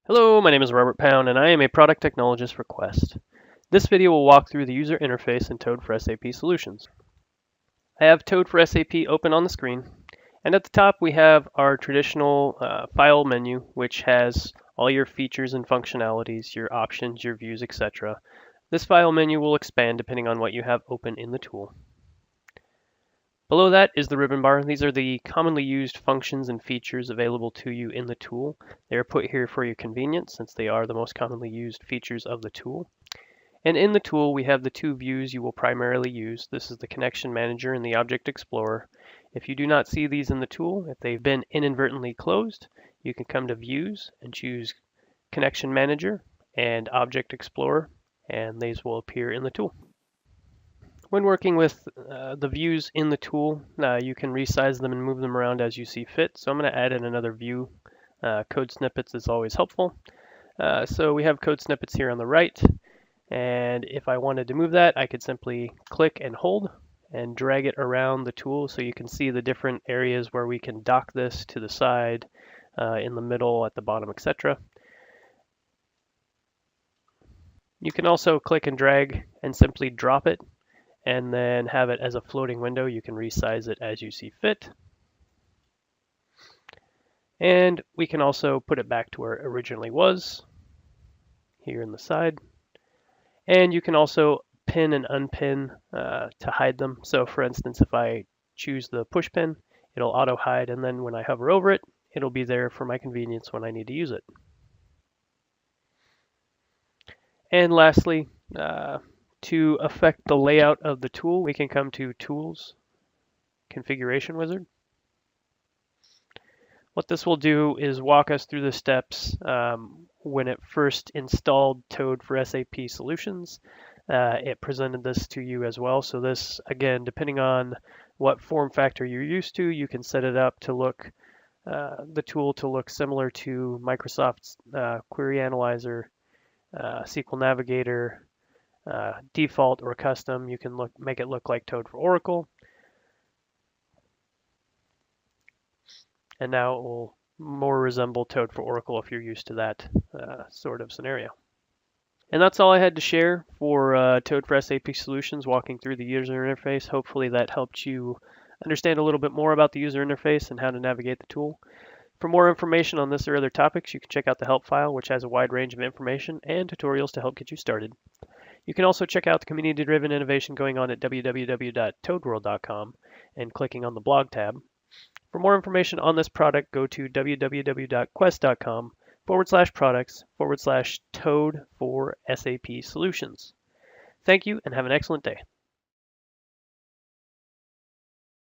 Hello, my name is Robert Pound, and I am a product technologist for Quest. This video will walk through the user interface in Toad for SAP Solutions. I have Toad for SAP open on the screen, and at the top we have our traditional file menu, which has all your features and functionalities, your options, your views, etc. This file menu will expand depending on what you have open in the tool. Below that is the ribbon bar. These are the commonly used functions and features available to you in the tool. They are put here for your convenience since they are the most commonly used features of the tool. And in the tool, we have the two views you will primarily use. This is the Connection Manager and the Object Explorer. If you do not see these in the tool, if they've been inadvertently closed, you can come to Views and choose Connection Manager and Object Explorer, and these will appear in the tool. When working with the views in the tool, you can resize them and move them around as you see fit. So I'm going to add in another view. Code snippets is always helpful. So we have code snippets here on the right. And if I wanted to move that, I could simply click and hold and drag it around the tool so you can see the different areas where we can dock this to the side, in the middle, at the bottom, etc. You can also click and drag and simply drop it and then have it as a floating window. You can resize it as you see fit. And we can also put it back to where it originally was, here in the side. And you can also pin and unpin to hide them. So for instance, if I choose the push pin, it'll auto hide, and then when I hover over it, it'll be there for my convenience when I need to use it. And lastly, to affect the layout of the tool, we can come to Tools, Configuration Wizard. What this will do is walk us through the steps when it first installed Toad for SAP Solutions. It presented this to you as well. So this, again, depending on what form factor you're used to, you can set it up to look, the tool to look similar to Microsoft's Query Analyzer, SQL Navigator, default or custom. You can make it look like Toad for Oracle. And now it will more resemble Toad for Oracle if you're used to that sort of scenario. And that's all I had to share for Toad for SAP Solutions, walking through the user interface. Hopefully that helped you understand a little bit more about the user interface and how to navigate the tool. For more information on this or other topics, you can check out the help file, which has a wide range of information and tutorials to help get you started. You can also check out the community-driven innovation going on at www.toadworld.com and clicking on the blog tab. For more information on this product, go to www.quest.com/products/Toad for SAP Solutions. Thank you and have an excellent day.